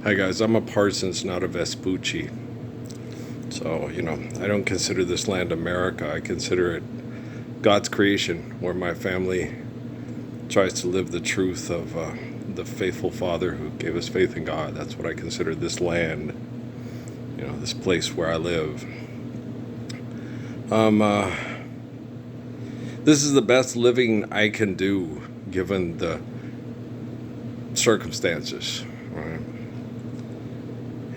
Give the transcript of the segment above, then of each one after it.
Hi guys, I'm a Parsons, not a Vespucci. So, I don't consider this land America. I consider it God's creation, where my family tries to live the truth of the faithful Father who gave us faith in God. That's what I consider this land, this place where I live. Um, uh, this is the best living I can do given the circumstances. Right?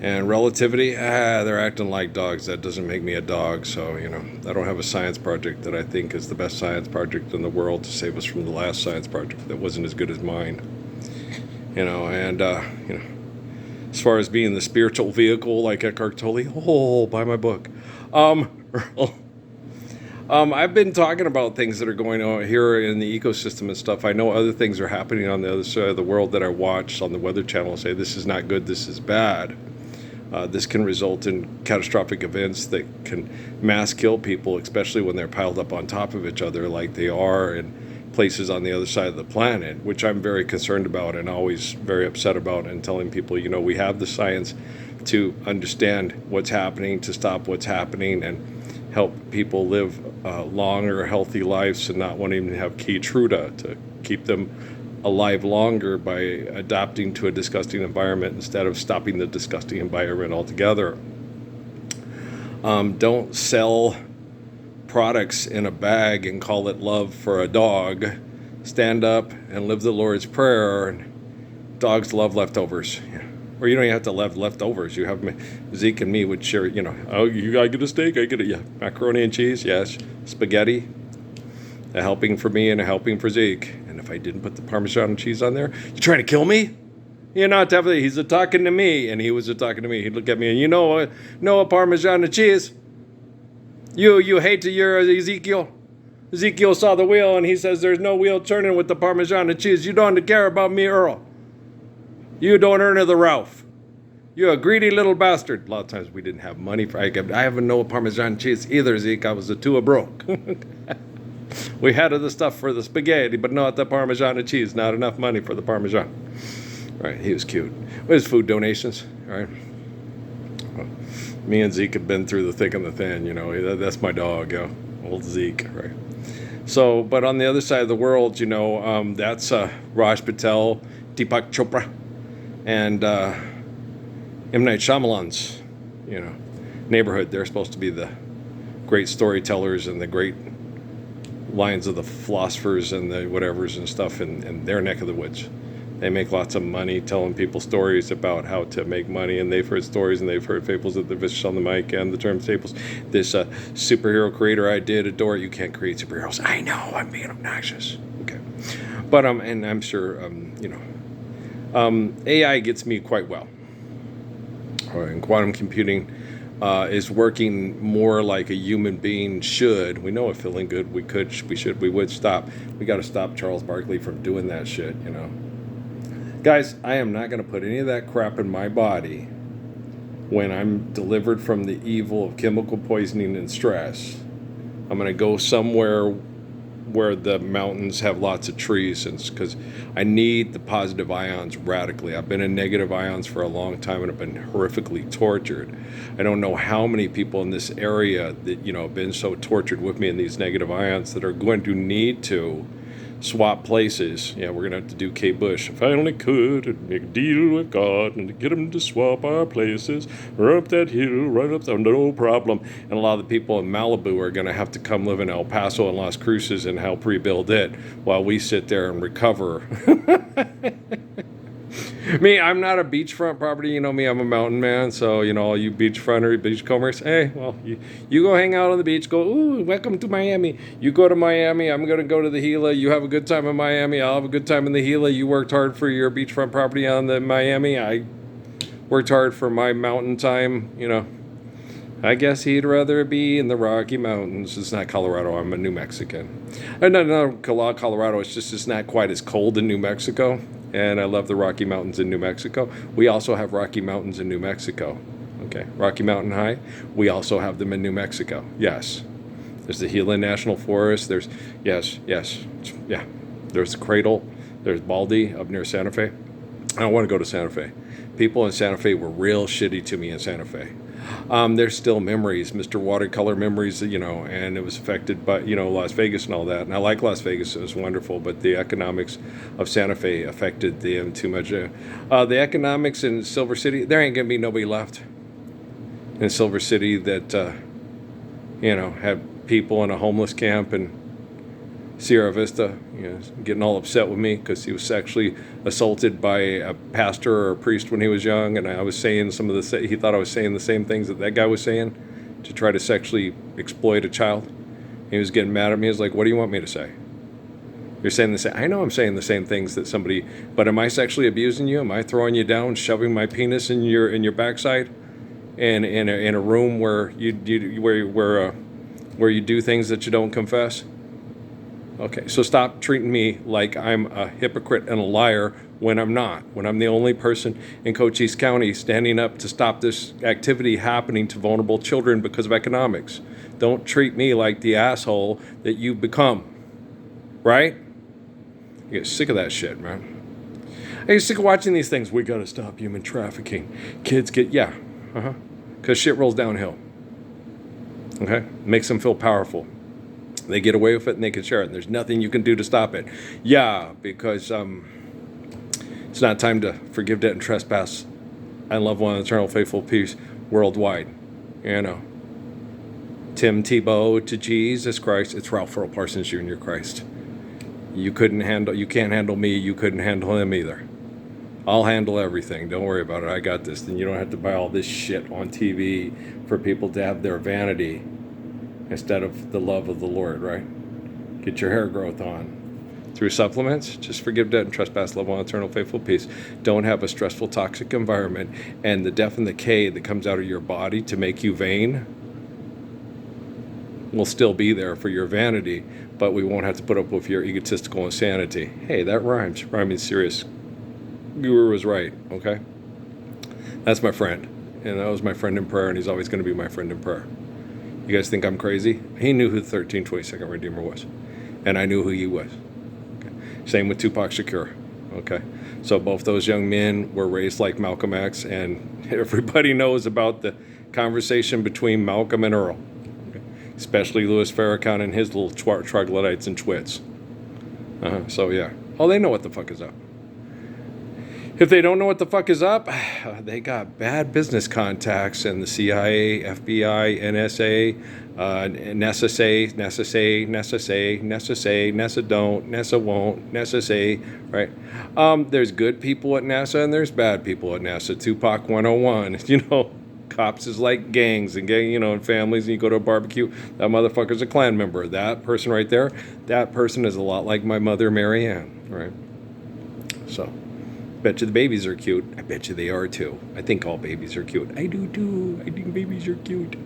And relativity, they're acting like dogs. That doesn't make me a dog. So, I don't have a science project that I think is the best science project in the world to save us from the last science project that wasn't as good as mine. As far as being the spiritual vehicle like Eckhart Tolle, buy my book. Um, I've been talking about things that are going on here in the ecosystem and stuff. I know other things are happening on the other side of the world that I watch on the Weather Channel say this is not good, this is bad. This can result in catastrophic events that can mass kill people, especially when they're piled up on top of each other like they are in places on the other side of the planet, which I'm very concerned about and always very upset about, and telling people, we have the science to understand what's happening, to stop what's happening, and help people live longer, healthy lives, and not wanting to have Keytruda to keep them alive longer by adapting to a disgusting environment instead of stopping the disgusting environment altogether. Don't sell products in a bag and call it love for a dog. Stand up and live the Lord's Prayer. Dogs love leftovers. Or you don't even have to love leftovers. You have Zeke and me would share, oh, I get a steak, I get a macaroni and cheese, yes, spaghetti, a helping for me and a helping for Zeke. And if I didn't put the Parmesan cheese on there, you trying to kill me? Definitely. He's a talking to me, and he was a talking to me. He'd look at me and no a Parmesan cheese. You hate your Ezekiel. Ezekiel saw the wheel and he says there's no wheel turning with the Parmesan cheese. You don't care about me, Earl. You don't earn the Ralph. You're a greedy little bastard. A lot of times we didn't have money for. I haven't no Parmesan cheese either, Zeke. I was a two broke. We had the stuff for the spaghetti, but not the Parmesan cheese. Not enough money for the Parmesan. All right, he was cute. With his food donations, all right. Well, me and Zeke had been through the thick and the thin, That's my dog, old Zeke, right? So, but on the other side of the world, that's Raj Patel, Deepak Chopra, and M. Night Shyamalan's, neighborhood. They're supposed to be the great storytellers and the great lines of the philosophers and the whatevers and stuff in their neck of the woods. They make lots of money telling people stories about how to make money, and they've heard stories and they've heard fables of the vicious on the mic and the turntables. This superhero creator I did adore. You can't create superheroes. I know, I'm being obnoxious. Okay, but and I'm sure AI gets me quite well. And quantum computing is working more like a human being should. We know if feeling good, we would stop. We got to stop Charles Barkley from doing that shit, Guys, I am not going to put any of that crap in my body when I'm delivered from the evil of chemical poisoning and stress. I'm going to go somewhere where the mountains have lots of trees, because I need the positive ions radically. I've been in negative ions for a long time and have been horrifically tortured. I don't know how many people in this area that have been so tortured with me in these negative ions that are going to need to swap places. Yeah, we're gonna have to do Kate Bush. If I only could, I'd make a deal with God and get him to swap our places. Run up that hill, right up there, no problem. And a lot of the people in Malibu are gonna have to come live in El Paso and Las Cruces and help rebuild it while we sit there and recover. Me, I'm not a beachfront property. You know me, I'm a mountain man. So, all you beachfronters, beachcombers, hey, well, you go hang out on the beach. Go, ooh, welcome to Miami. You go to Miami. I'm going to go to the Gila. You have a good time in Miami. I'll have a good time in the Gila. You worked hard for your beachfront property on the Miami. I worked hard for my mountain time, I guess he'd rather be in the Rocky Mountains. It's not Colorado. I'm a New Mexican. No, Colorado. It's not quite as cold in New Mexico. And I love the Rocky Mountains in New Mexico. We also have Rocky Mountains in New Mexico. Okay, Rocky Mountain High. We also have them in New Mexico. Yes. There's the Gila National Forest. There's the Cradle. There's Baldy up near Santa Fe. I don't want to go to Santa Fe People in Santa Fe were real shitty to me in Santa Fe. There's still memories, Mr. Watercolor memories, and it was affected by, Las Vegas and all that. And I like Las Vegas, it was wonderful, but the economics of Santa Fe affected them too much. The economics in Silver City, there ain't gonna be nobody left in Silver City that, have people in a homeless camp and Sierra Vista, getting all upset with me because he was sexually assaulted by a pastor or a priest when he was young, and I was saying he thought I was saying the same things that guy was saying to try to sexually exploit a child. He was getting mad at me. He was like, "What do you want me to say? You're saying the same. I know I'm saying the same things that somebody, but am I sexually abusing you? Am I throwing you down, shoving my penis in your backside, and in a room where you do things that you don't confess?" Okay, so stop treating me like I'm a hypocrite and a liar when I'm not. When I'm the only person in Cochise County standing up to stop this activity happening to vulnerable children because of economics. Don't treat me like the asshole that you've become. Right? I get sick of that shit, man. I get sick of watching these things. We gotta stop human trafficking. Kids get, because shit rolls downhill. Okay? Makes them feel powerful. They get away with it and they can share it. And there's nothing you can do to stop it. Yeah, because it's not time to forgive debt and trespass. I love one eternal faithful peace worldwide. Tim Tebow to Jesus Christ. It's Ralph Earl Parsons Jr. Christ. You can't handle me. You couldn't handle him either. I'll handle everything. Don't worry about it. I got this. Then you don't have to buy all this shit on TV for people to have their vanity instead of the love of the Lord, right? Get your hair growth on. Through supplements, just forgive debt and trespass, love one eternal faithful peace. Don't have a stressful, toxic environment. And the death and decay that comes out of your body to make you vain will still be there for your vanity, but we won't have to put up with your egotistical insanity. Hey, that rhymes. Rhyming serious. Guru was right, okay? That's my friend. And that was my friend in prayer, and he's always going to be my friend in prayer. You guys think I'm crazy? He knew who the 1322nd Redeemer was. And I knew who he was. Okay. Same with Tupac Shakur. Okay. So both those young men were raised like Malcolm X, and everybody knows about the conversation between Malcolm and Earl. Okay. Especially Louis Farrakhan and his little troglodytes and twits. So yeah. Oh, they know what the fuck is up. If they don't know what the fuck is up, they got bad business contacts in the CIA, FBI, NSA, NASA don't, NASA won't, NASA say, right? There's good people at NASA and there's bad people at NASA. Tupac 101, cops is like gangs and and families, and you go to a barbecue, that motherfucker's a Klan member. That person right there, that person is a lot like my mother, Mary Ann, right? So. Bet you the babies are cute. I bet you they are too. I think all babies are cute. I do too. I think babies are cute.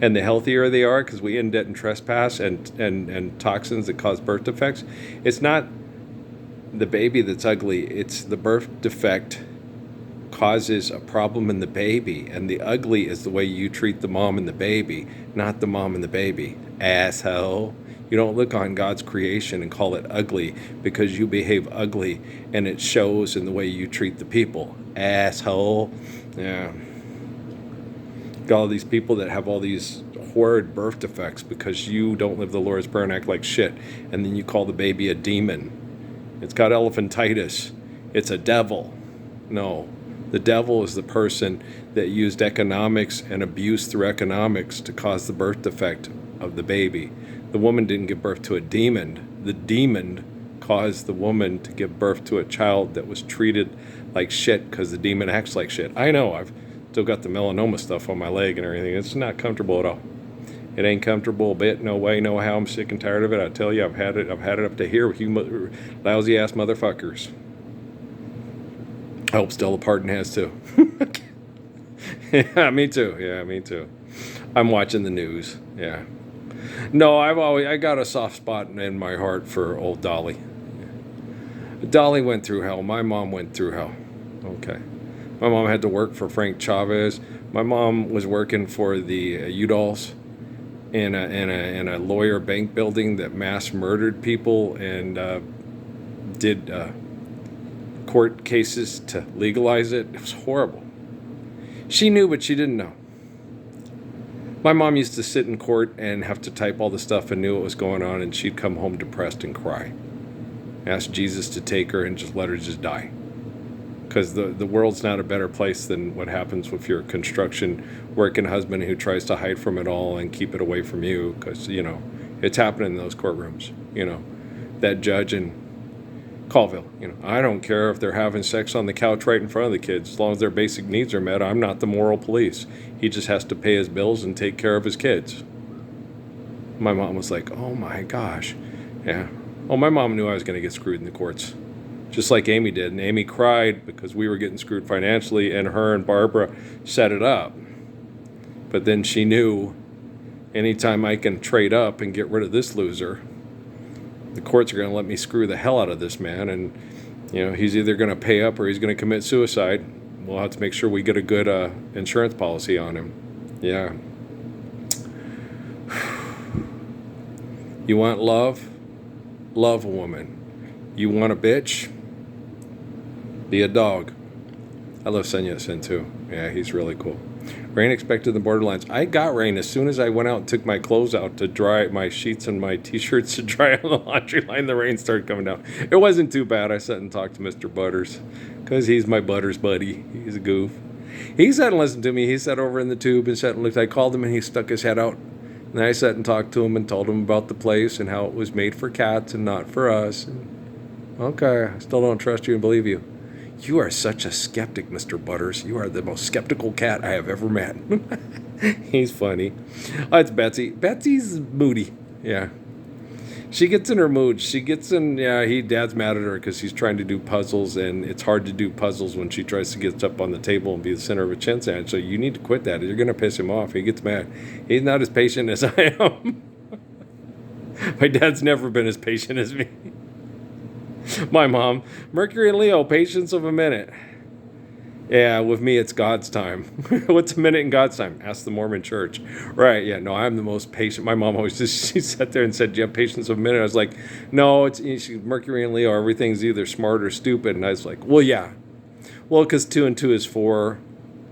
And the healthier they are, because we end debt and trespass and toxins that cause birth defects, it's not the baby that's ugly. It's the birth defect causes a problem in the baby. And the ugly is the way you treat the mom and the baby, not the mom and the baby. Asshole. You don't look on God's creation and call it ugly because you behave ugly, and it shows in the way you treat the people. Asshole. Yeah. Got all these people that have all these horrid birth defects because you don't live the Lord's Prayer and act like shit, and then you call the baby a demon. It's got elephantitis. It's a devil. No. The devil is the person that used economics and abuse through economics to cause the birth defect of the baby. The woman didn't give birth to a demon. The demon caused the woman to give birth to a child that was treated like shit because the demon acts like shit. I know, I've still got the melanoma stuff on my leg and everything. It's not comfortable at all. It ain't comfortable a bit, no way, no how. I'm sick and tired of it. I tell you, I've had it up to here with you lousy ass motherfuckers. I hope Stella Parton has too. Yeah, me too. Yeah, me too. I'm watching the news. Yeah. No, I got a soft spot in my heart for old Dolly. Dolly went through hell. My mom went through hell. Okay. My mom had to work for Frank Chavez. My mom was working for the Udalls in a lawyer bank building that mass murdered people and did court cases to legalize it. It was horrible. She knew, but she didn't know. My mom used to sit in court and have to type all the stuff and knew what was going on, and she'd come home depressed and cry. Ask Jesus to take her and just let her just die. Because the world's not a better place than what happens with your construction working husband who tries to hide from it all and keep it away from you. Because, it's happening in those courtrooms. That judge in Colville, I don't care if they're having sex on the couch right in front of the kids. As long as their basic needs are met, I'm not the moral police. He just has to pay his bills and take care of his kids. My mom was like, oh my gosh. Yeah. Oh, my mom knew I was going to get screwed in the courts. Just like Amy did. And Amy cried because we were getting screwed financially, and her and Barbara set it up. But then she knew anytime I can trade up and get rid of this loser, the courts are going to let me screw the hell out of this man. And, he's either going to pay up or he's going to commit suicide. We'll have to make sure we get a good insurance policy on him. Yeah. You want love? Love a woman. You want a bitch? Be a dog. I love Sun Yat-sen too. Yeah, he's really cool. Rain expected in the borderlands. I got rain as soon as I went out and took my clothes out to dry, my sheets and my t-shirts to dry on the laundry line. The rain started coming down. It wasn't too bad. I sat and talked to Mr. Butters because he's my Butters buddy. He's a goof. He sat and listened to me. He sat over in the tube and sat and looked. I called him and he stuck his head out. And I sat and talked to him and told him about the place and how it was made for cats and not for us. And, okay, I still don't trust you and believe you. You are such a skeptic, Mr. Butters. You are the most skeptical cat I have ever met. He's funny. Oh, it's Betsy. Betsy's moody. Yeah. She gets in her mood. She gets in, Dad's mad at her because he's trying to do puzzles, and it's hard to do puzzles when she tries to get up on the table and be the center of a chin sandwich. So you need to quit that. You're going to piss him off. He gets mad. He's not as patient as I am. My dad's never been as patient as me. My mom, Mercury and Leo, patience of a minute. Yeah, with me, it's God's time. What's a minute in God's time? Ask the Mormon Church. Right, yeah, no, I'm the most patient. My mom always she sat there and said, do you have patience of a minute? I was like, no, she's Mercury and Leo. Everything's either smart or stupid. And I was like, well, yeah. Well, because 2 and 2 is 4.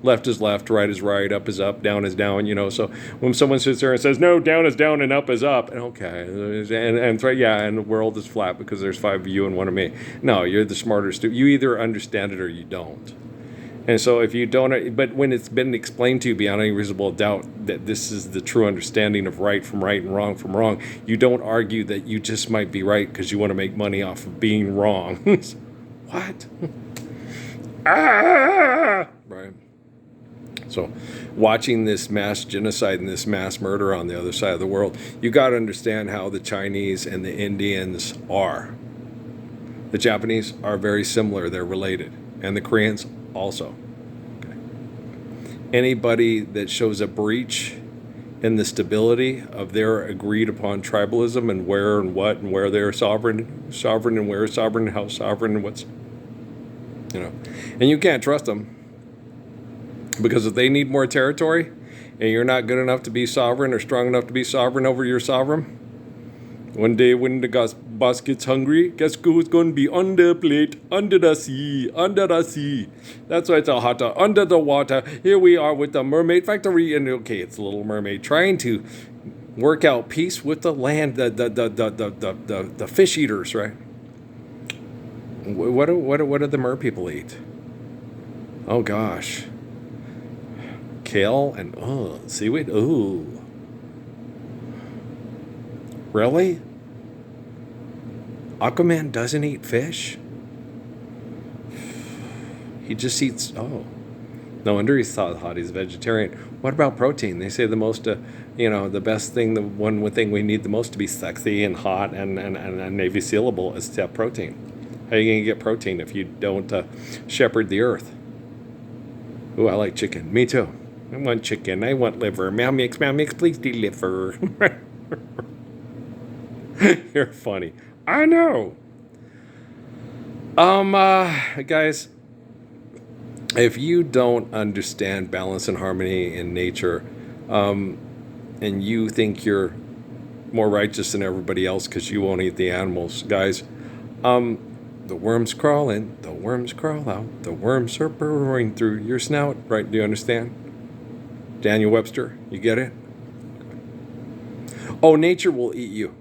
Left is left, right is right, up is up, down is down, So when someone sits there and says, no, down is down and up is up, and okay, and the world is flat because there's 5 of you and 1 of me. No, you're the smarter student. You either understand it or you don't. And so if you don't, but when it's been explained to you beyond any reasonable doubt that this is the true understanding of right from right and wrong from wrong, you don't argue that you just might be right because you want to make money off of being wrong. What? Right. So watching this mass genocide and this mass murder on the other side of the world, you got to understand how the Chinese and the Indians are. The Japanese are very similar. They're related. And the Koreans also. Okay. Anybody that shows a breach in the stability of their agreed upon tribalism and where and what and where they're sovereign and where sovereign, how sovereign and what's, and you can't trust them. Because if they need more territory and you're not good enough to be sovereign or strong enough to be sovereign over your sovereign, one day when the boss gets hungry, guess who's going to be on the plate? Under the sea, under the sea. That's why it's a hotter, under the water. Here we are with the mermaid factory. And okay, it's a Little Mermaid trying to work out peace with the land, the fish eaters, right? What do the mer people eat? Oh, gosh. Kale and seaweed. Ooh, really? Aquaman doesn't eat fish. He just eats. Oh, no wonder he's thought he's vegetarian. What about protein? They say the most, the best thing, the one thing we need the most to be sexy and hot and Navy Sealable is to have protein. How are you going to get protein if you don't shepherd the earth? Ooh, I like chicken. Me too. I want chicken. I want liver. Meow mix, please deliver. You're funny. I know. Guys, if you don't understand balance and harmony in nature, and you think you're more righteous than everybody else because you won't eat the animals, guys, The worms crawl in, the worms crawl out, the worms are burrowing through your snout. Right? Do you understand? Daniel Webster, you get it? Oh, nature will eat you.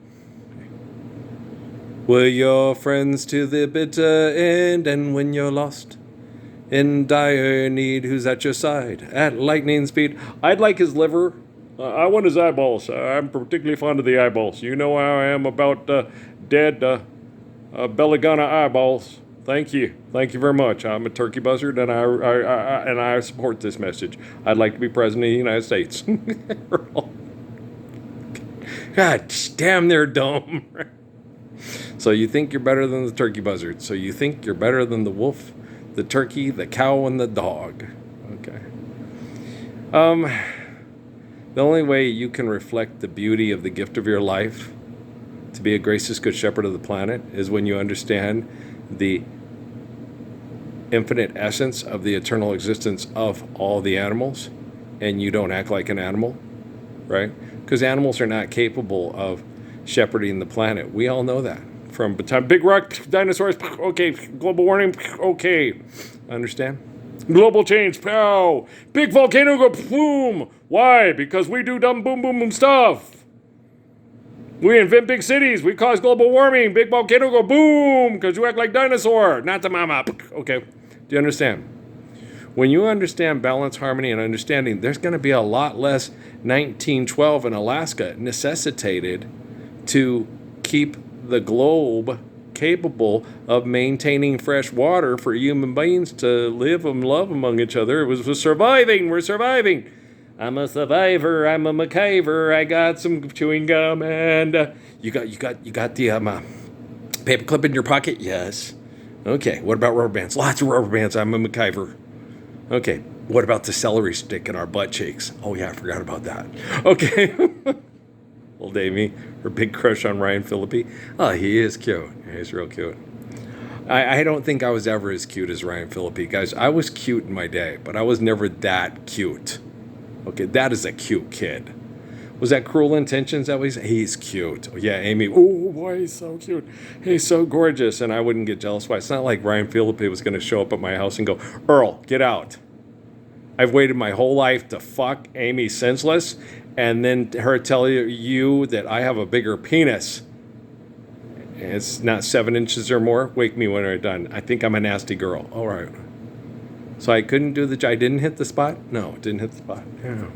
Were your friends to the bitter end, and when you're lost in dire need, who's at your side at lightning speed? I'd like his liver. I want his eyeballs. I'm particularly fond of the eyeballs. You know how I am about dead Belladonna eyeballs. Thank you very much. I'm a turkey buzzard, and I support this message. I'd like to be president of the United States. God damn, they're dumb. So you think you're better than the turkey buzzard. So you think you're better than the wolf, the turkey, the cow, and the dog. Okay. The only way you can reflect the beauty of the gift of your life to be a gracious good shepherd of the planet is when you understand the infinite essence of the eternal existence of all the animals, and you don't act like an animal, right? Because animals are not capable of shepherding the planet. We all know that. From the time big rock dinosaurs, okay, global warming, okay, understand? Global change, pow! Big volcano, go boom! Why? Because we do dumb boom boom boom stuff. We invent big cities. We cause global warming. Big volcano, go boom! Because you act like dinosaur, not the mama. Okay, do you understand? When you understand balance, harmony, and understanding, there's going to be a lot less 1912 in Alaska necessitated to keep the globe capable of maintaining fresh water for human beings to live and love among each other. It was surviving. We're surviving. I'm a survivor. I'm a MacGyver. I got some chewing gum, and you got the paperclip in your pocket. Yes. Okay. What about rubber bands? Lots of rubber bands. I'm a MacGyver. Okay. What about the celery stick in our butt cheeks? Oh yeah, I forgot about that. Okay. Old Amy, her big crush on Ryan Phillippe. Oh, he is cute. He's real cute. I don't think I was ever as cute as Ryan Phillippe. Guys, I was cute in my day, but I was never that cute. Okay, that is a cute kid. Was that Cruel Intentions? That was, he's cute. Yeah, Amy, oh boy, he's so cute. He's so gorgeous. And I wouldn't get jealous. Why? It's not like Ryan Phillippe was going to show up at my house and go, Earl, get out. I've waited my whole life to fuck Amy senseless, and then her tell you that I have a bigger penis. It's not 7 inches or more. Wake me when I'm done. I think I'm a nasty girl. All right. So I couldn't do I didn't hit the spot? No, didn't hit the spot. Yeah.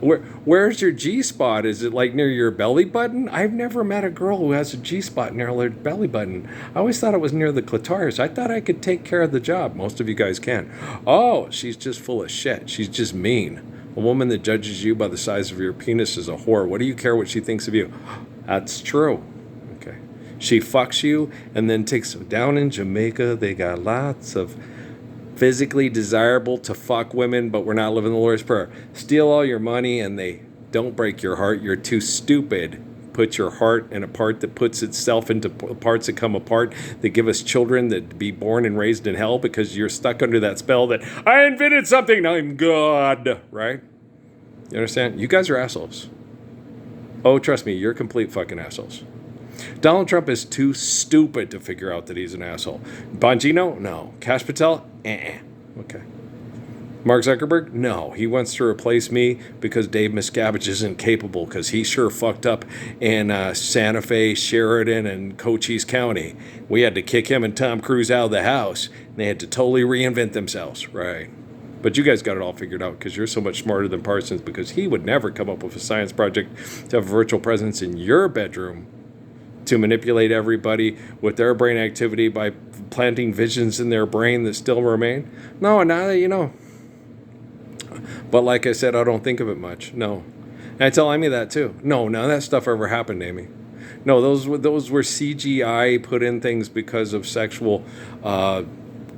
Where's your G spot? Is it like near your belly button? I've never met a girl who has a G spot near their belly button. I always thought it was near the clitoris. I thought I could take care of the job. Most of you guys can. Oh, she's just full of shit. She's just mean. A woman that judges you by the size of your penis is a whore. What do you care what she thinks of you? That's true. Okay. She fucks you and then takes down in Jamaica. They got lots of physically desirable to fuck women, but we're not living the Lord's Prayer. Steal all your money and they don't break your heart. You're too stupid. Put your heart in a part that puts itself into parts that come apart, that give us children that be born and raised in hell because you're stuck under that spell that I invented something, I'm God, right? You understand? You guys are assholes. Oh, trust me, you're complete fucking assholes. Donald Trump is too stupid to figure out that he's an asshole. Bongino? No. Kash Patel? Okay. Mark Zuckerberg? No. He wants to replace me because Dave Miscavige isn't capable because he sure fucked up in Santa Fe, Sheridan, and Cochise County. We had to kick him and Tom Cruise out of the house. And they had to totally reinvent themselves. Right. But you guys got it all figured out because you're so much smarter than Parsons because he would never come up with a science project to have a virtual presence in your bedroom to manipulate everybody with their brain activity by planting visions in their brain that still remain. No, now that you know. But like I said, I don't think of it much. No. And I tell Amy that too. No, none of that stuff ever happened, Amy. No, those were CGI put in things because of sexual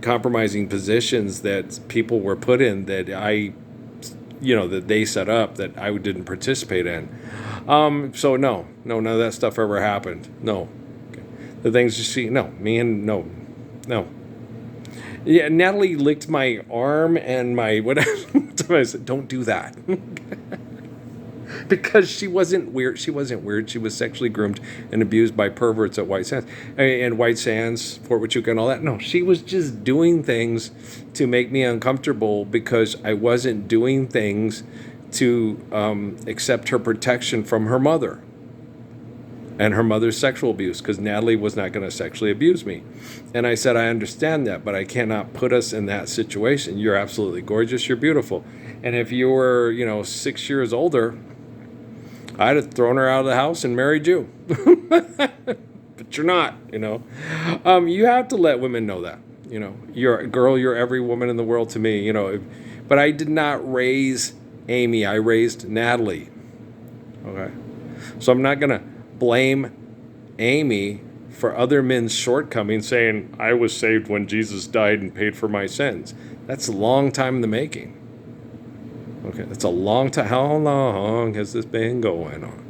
compromising positions that people were put in that that they set up that I didn't participate in. So no, none of that stuff ever happened. No. Okay. The things you see, no. No. Yeah, Natalie licked my arm and my, what I said, don't do that. because she wasn't weird. She wasn't weird. She was sexually groomed and abused by perverts at White Sands. And White Sands, Fort Huachuca and all that. No, she was just doing things to make me uncomfortable because I wasn't doing things to accept her protection from her mother and her mother's sexual abuse, because Natalie was not going to sexually abuse me. And I said, I understand that, but I cannot put us in that situation. You're absolutely gorgeous. You're beautiful. And if you were, 6 years older, I'd have thrown her out of the house and married you. But you're not, You have to let women know that, You're a girl, you're every woman in the world to me, But I did not raise Amy. I raised Natalie. Okay? So I'm not going to blame Amy for other men's shortcomings, saying, I was saved when Jesus died and paid for my sins. That's a long time in the making. Okay, that's a long time. How long has this been going on?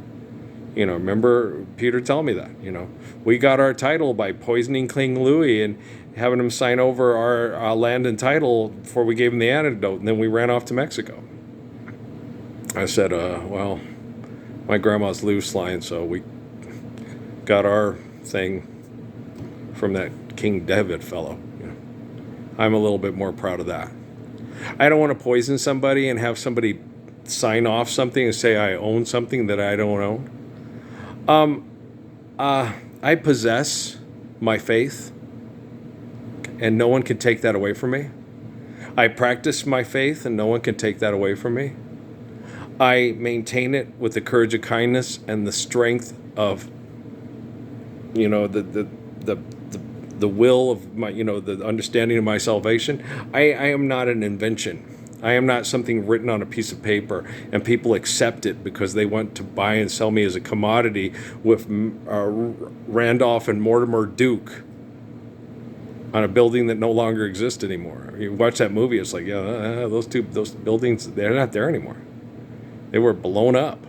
Remember Peter telling me that, we got our title by poisoning King Louis and having him sign over our land and title before we gave him the antidote, and then we ran off to Mexico. I said, well, my grandma's loose line, so we got our thing from that King David fellow. I'm a little bit more proud of that. I don't want to poison somebody and have somebody sign off something and say I own something that I don't own. I possess my faith, and no one can take that away from me. I practice my faith, and no one can take that away from me. I maintain it with the courage of kindness and the strength of the will of my, the understanding of my salvation. I am not an invention. I am not something written on a piece of paper and people accept it because they want to buy and sell me as a commodity with Randolph and Mortimer Duke on a building that no longer exists anymore. You watch that movie, it's like, those buildings, they're not there anymore. They were blown up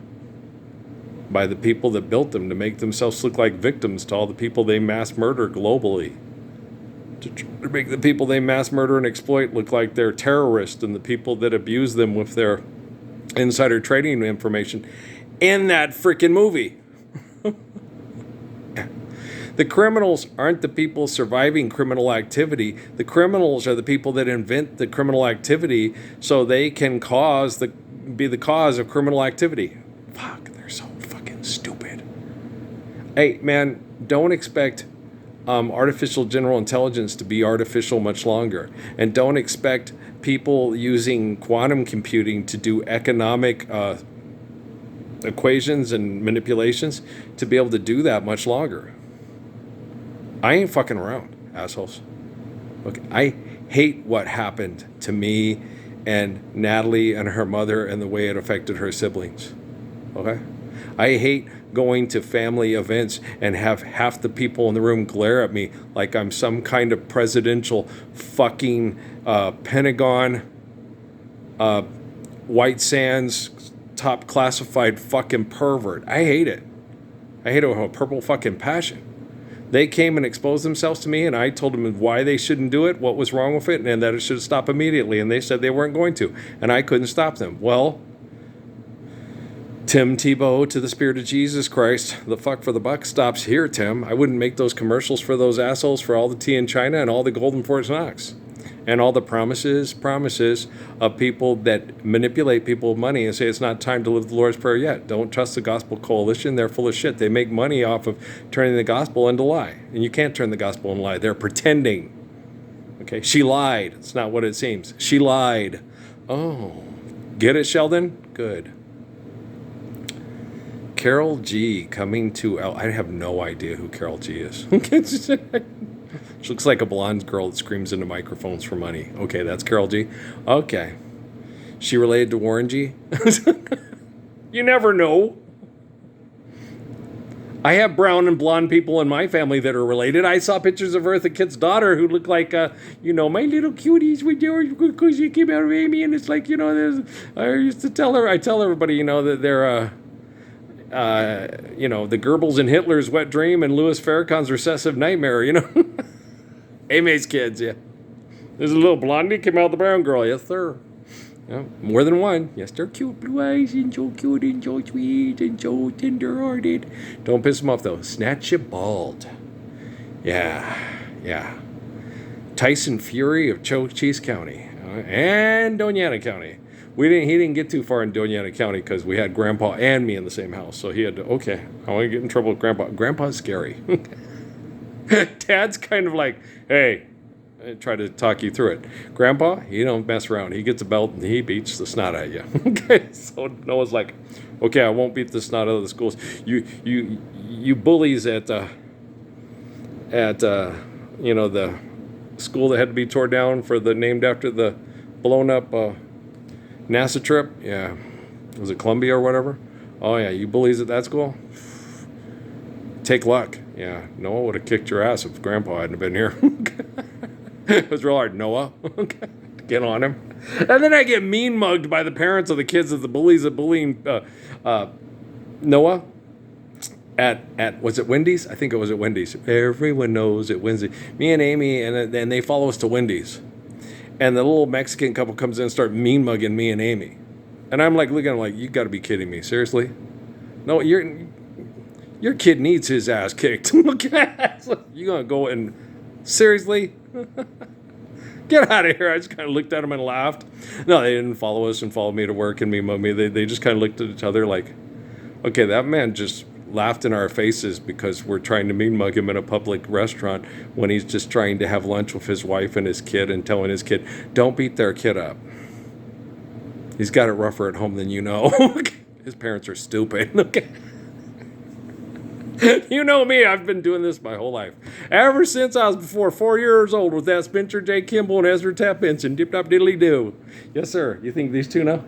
by the people that built them to make themselves look like victims to all the people they mass murder globally. To make the people they mass murder and exploit look like they're terrorists, and the people that abuse them with their insider trading information in that freaking movie. The criminals aren't the people surviving criminal activity. The criminals are the people that invent the criminal activity so they can be the cause of criminal activity. Fuck, they're so fucking stupid. Hey, man, don't expect artificial general intelligence to be artificial much longer. And don't expect people using quantum computing to do economic equations and manipulations to be able to do that much longer. I ain't fucking around, assholes. Okay, I hate what happened to me and Natalie and her mother and the way it affected her siblings. Okay? I hate going to family events and have half the people in the room glare at me like I'm some kind of presidential fucking Pentagon, White Sands, top classified fucking pervert. I hate it. I hate it with a purple fucking passion. They came and exposed themselves to me, and I told them why they shouldn't do it, what was wrong with it, and that it should stop immediately. And they said they weren't going to, and I couldn't stop them. Well, Tim Tebow to the Spirit of Jesus Christ, the fuck for the buck stops here, Tim. I wouldn't make those commercials for those assholes for all the tea in China and all the gold in Fort Knox. And all the promises of people that manipulate people with money and say it's not time to live the Lord's Prayer yet. Don't trust the Gospel Coalition. They're full of shit. They make money off of turning the gospel into lie. And you can't turn the gospel into lie. They're pretending. Okay? She lied. It's not what it seems. She lied. Oh. Get it, Sheldon? Good. Carol G coming to... I have no idea who Carol G is. She looks like a blonde girl that screams into microphones for money. Okay, that's Carol G. Okay. She related to Warren G? You never know. I have brown and blonde people in my family that are related. I saw pictures of Eartha Kitt's daughter who looked like, my little cuties with George because she came out of Amy. And it's like, I used to tell everybody, that they're... the Goebbels and Hitler's wet dream and Louis Farrakhan's recessive nightmare, Amy's kids, yeah. There's a little blondie came out of the brown girl, yes, sir. Yeah, more than one. Yes, they're cute blue eyes and so cute and so sweet and so tender-hearted. Don't piss them off, though. Snatch you bald. Yeah, yeah. Tyson Fury of Cochise County and Doñana County. He didn't get too far in Doñana County because we had Grandpa and me in the same house. So he had to, okay, I want to get in trouble with Grandpa. Grandpa's scary. Dad's kind of like, hey, I try to talk you through it. Grandpa, he don't mess around. He gets a belt and he beats the snot out of you. Okay, so Noah's like, okay, I won't beat the snot out of the schools. You bullies at the school that had to be torn down for the named after the blown up NASA trip. Yeah, was it Columbia or whatever? Oh yeah, you bullies at that school. Take luck. Yeah, Noah would have kicked your ass if Grandpa hadn't been here. It was real hard, Noah. Get on him. And then I get mean mugged by the parents of the kids of the bullies of bullying Noah at was it Wendy's? I think it was at Wendy's. Everyone knows at Wendy's. Me and Amy, and they follow us to Wendy's. And the little Mexican couple comes in and start mean mugging me and Amy. And I'm like looking at them like, you got to be kidding me. Seriously? No, your kid needs his ass kicked. You're going to go and... Seriously? Get out of here. I just kind of looked at him and laughed. No, they didn't follow us and follow me to work and me mug me. They just kind of looked at each other like, okay, that man just laughed in our faces because we're trying to mean mug him in a public restaurant when he's just trying to have lunch with his wife and his kid and telling his kid, don't beat their kid up. He's got it rougher at home than you know. His parents are stupid. Okay. You know me, I've been doing this my whole life. Ever since I was before 4 years old with that Spencer J. Kimball and Ezra Tapp Benson. Dip-dop-diddly-doo. Yes, sir. You think these two know?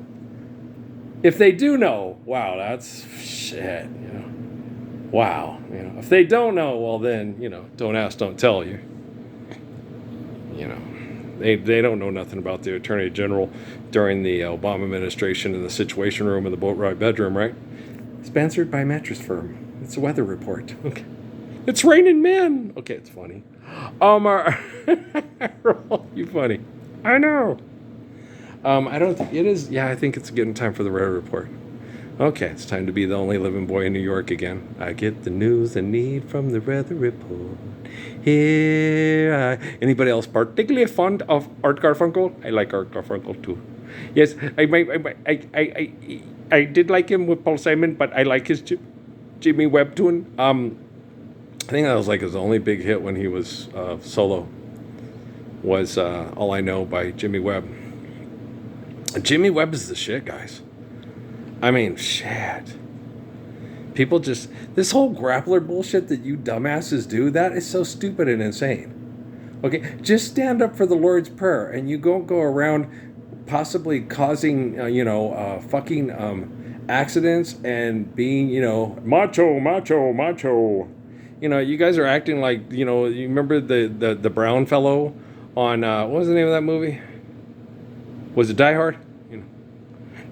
If they do know, wow, that's shit, you know. Wow. You know, if they don't know, well then, you know, don't ask, don't tell you. You know. They don't know nothing about the Attorney General during the Obama administration in the Situation Room in the boat ride bedroom, right? Sponsored by Mattress Firm. It's a weather report. Okay. It's raining men. Okay, it's funny. You funny. I know. I don't think it is. Yeah, I think it's getting time for the weather report. Okay, it's time to be the only living boy in New York again. I get the news I need from the weather report. Anybody else particularly fond of Art Garfunkel? I like Art Garfunkel too. Yes, I did like him with Paul Simon, but I like his Jimmy Webb tune. I think that was like his only big hit when he was solo. Was All I Know by Jimmy Webb. Jimmy Webb is the shit, guys. I mean, shit. People just... This whole grappler bullshit that you dumbasses do, that is so stupid and insane. Okay, just stand up for the Lord's Prayer and you don't go around possibly causing, fucking accidents and being, macho. You know, you guys are acting like, you remember the brown fellow on, what was the name of that movie? Was it Die Hard?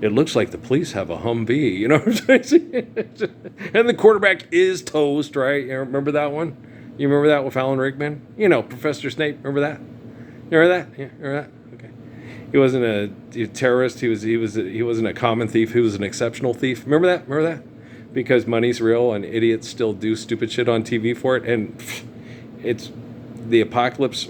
It looks like the police have a Humvee, you know what I'm saying? And the quarterback is toast, right? You remember that one? You remember that with Alan Rickman? Professor Snape, remember that? You remember that? Yeah, remember that? Okay. He wasn't a terrorist, he wasn't a common thief, he was an exceptional thief. Remember that? Remember that? Because money's real and idiots still do stupid shit on TV for it, and it's the apocalypse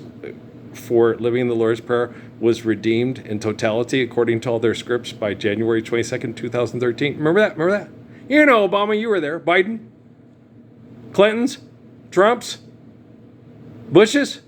for living in the Lord's Prayer was redeemed in totality according to all their scripts by January 22nd, 2013. Remember that? Remember that? Obama, you were there. Biden? Clintons? Trumps? Bushes?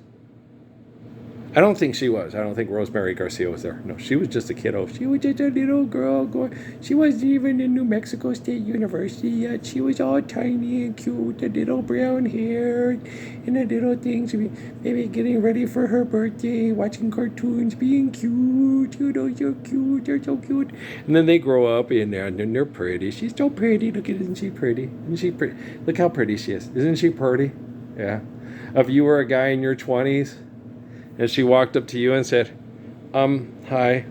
I don't think she was. I don't think Rosemary Garcia was there. No, she was just a kiddo. She was just a little girl. She wasn't even in New Mexico State University yet. She was all tiny and cute, a little brown hair, and a little things. Maybe getting ready for her birthday, watching cartoons, being cute. So cute. They're so cute. And then they grow up and they're pretty. She's so pretty. Look at, isn't she pretty? Isn't she pretty? Look how pretty she is. Isn't she pretty? Yeah. If you were a guy in your 20s, and she walked up to you and said, hi,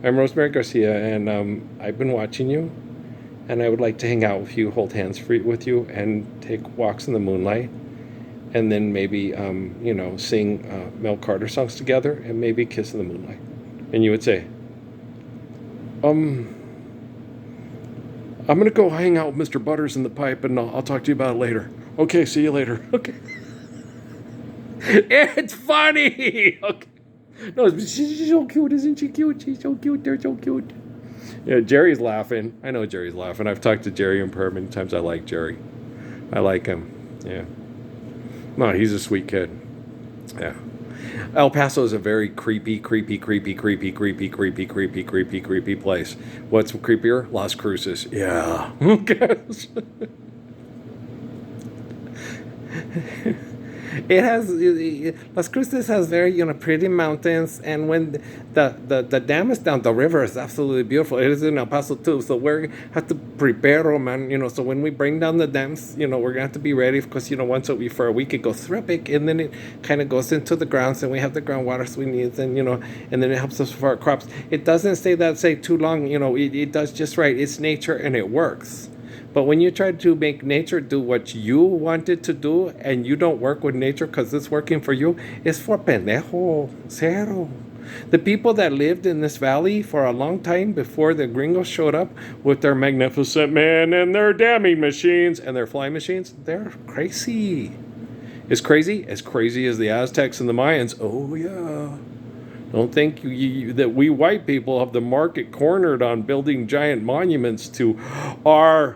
I'm Rosemary Garcia, and I've been watching you, and I would like to hang out with you, hold hands with you, and take walks in the moonlight, and then maybe, sing Mel Carter songs together, and maybe kiss in the moonlight. And you would say, Um, I'm gonna go hang out with Mr. Butters in the pipe, and I'll talk to you about it later. Okay, see you later. Okay. It's funny. Okay. No, she's so cute, isn't she cute? She's so cute. They're so cute. Yeah, Jerry's laughing. I know Jerry's laughing. I've talked to Jerry in prayer many times. I like Jerry. I like him. Yeah. No, he's a sweet kid. Yeah. El Paso is a very creepy place. What's creepier? Las Cruces. Yeah. It has Las Cruces has very pretty mountains, and when the dam is down, the river is absolutely beautiful. It is in El Paso too, so we have to prepare, man. So when we bring down the dams, we're gonna have to be ready because once for a week it goes through big, and then it kind of goes into the grounds, and we have the groundwaters we need, and and then it helps us for our crops. It doesn't say too long. It does just right. It's nature and it works. But when you try to make nature do what you want it to do, and you don't work with nature because it's working for you, it's for pendejo, cero. The people that lived in this valley for a long time before the gringos showed up with their magnificent men and their damming machines and their flying machines, they're crazy. As crazy as the Aztecs and the Mayans. Oh, yeah. Don't think that we white people have the market cornered on building giant monuments to our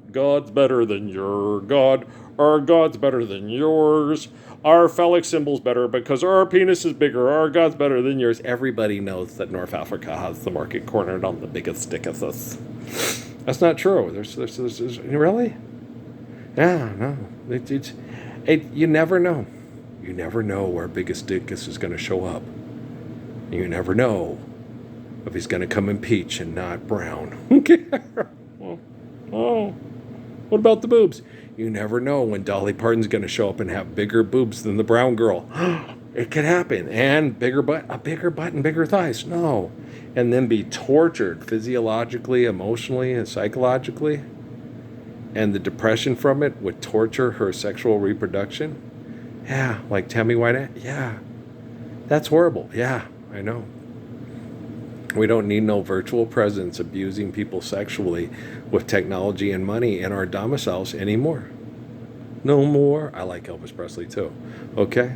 God's better than your God. Our God's better than yours. Our phallic symbol's better because our penis is bigger. Our God's better than yours. Everybody knows that North Africa has the market cornered on the biggest dick of us. That's not true. There's really? Yeah, no. You never know. You never know where biggest dick is going to show up. You never know if he's going to come in peach and not brown. Oh. What about the boobs? You never know when Dolly Parton's going to show up and have bigger boobs than the brown girl. It could happen. And a bigger butt and bigger thighs. No. And then be tortured physiologically, emotionally, and psychologically. And the depression from it would torture her sexual reproduction. Yeah, like Tammy Wynette. Yeah. That's horrible. Yeah, I know. We don't need no virtual presence abusing people sexually with technology and money in our domiciles anymore. No more. I like Elvis Presley too. Okay?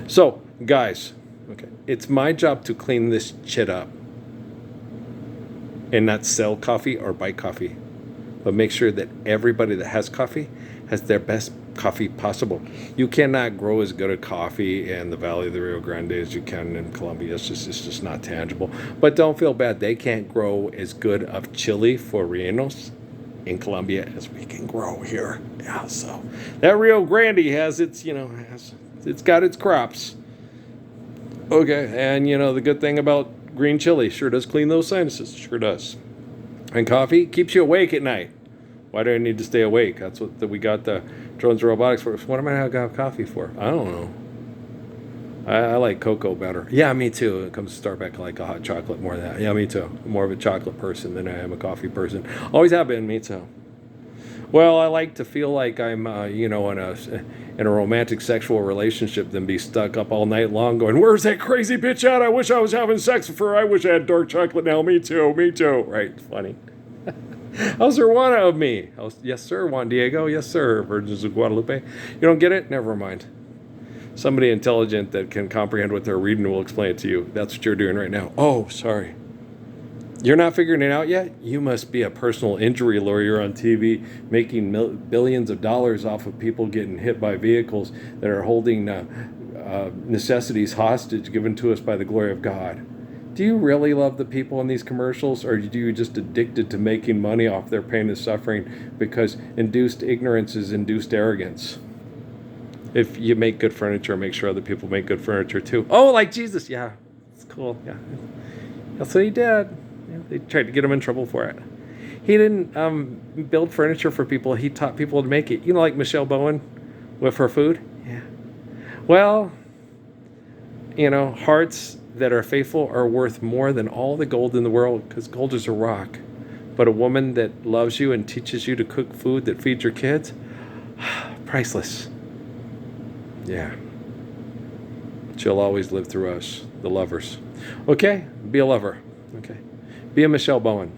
So, guys, okay, it's my job to clean this shit up and not sell coffee or buy coffee, but make sure that everybody that has coffee has their best coffee possible. You cannot grow as good a coffee in the Valley of the Rio Grande as you can in Colombia. It's just not tangible. But don't feel bad. They can't grow as good of chili for rellenos in Colombia as we can grow here. Yeah, so that Rio Grande has its, it's got its crops. Okay, and the good thing about green chili, sure does clean those sinuses. Sure does. And coffee keeps you awake at night. Why do I need to stay awake? That's what we got the drones and robotics for. What am I going to have coffee for? I don't know. I like cocoa better. Yeah, me too. It comes to Starbucks, I like a hot chocolate more than that. Yeah, me too. I'm more of a chocolate person than I am a coffee person. Always have been. Me too. Well, I like to feel like I'm, in a romantic sexual relationship than be stuck up all night long going, where's that crazy bitch at? I wish I was having sex with her. I wish I had dark chocolate now. Me too. Me too. Right. Funny. How's there one of me? Yes, sir, Juan Diego. Yes, sir, Virgins of Guadalupe. You don't get it? Never mind. Somebody intelligent that can comprehend what they're reading will explain it to you. That's what you're doing right now. Oh, sorry. You're not figuring it out yet? You must be a personal injury lawyer on TV making billions of dollars off of people getting hit by vehicles that are holding necessities hostage given to us by the glory of God. Do you really love the people in these commercials, or are you just addicted to making money off their pain and suffering because induced ignorance is induced arrogance? If you make good furniture, make sure other people make good furniture too. Oh, like Jesus. Yeah, it's cool. Yeah, that's what he did. Yeah, they tried to get him in trouble for it. He didn't build furniture for people. He taught people to make it. Like Michelle Bowen with her food. Yeah. Well, hearts that are faithful are worth more than all the gold in the world, because gold is a rock. But a woman that loves you and teaches you to cook food that feeds your kids, priceless. Yeah. She'll always live through us, the lovers. Okay? Be a lover. Okay? Be a Michelle Bowen.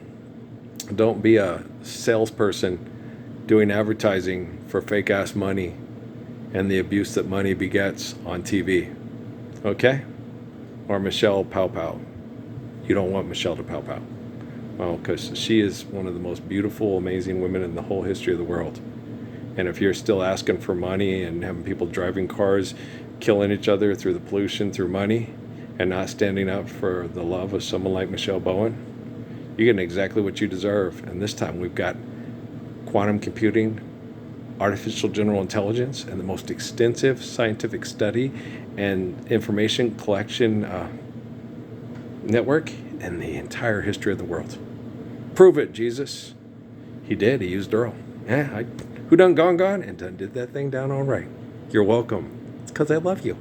Don't be a salesperson doing advertising for fake ass money and the abuse that money begets on TV. Okay? Or Michelle Pow Pow. You don't want Michelle to pow pow. Well, because she is one of the most beautiful, amazing women in the whole history of the world. And if you're still asking for money and having people driving cars, killing each other through the pollution, through money, and not standing up for the love of someone like Michelle Bowen, you're getting exactly what you deserve. And this time we've got quantum computing, artificial general intelligence, and the most extensive scientific study and information collection network in the entire history of the world. Prove it, Jesus. He did. He used Earl. Yeah, who done gone and done did that thing down all right. You're welcome. It's because I love you.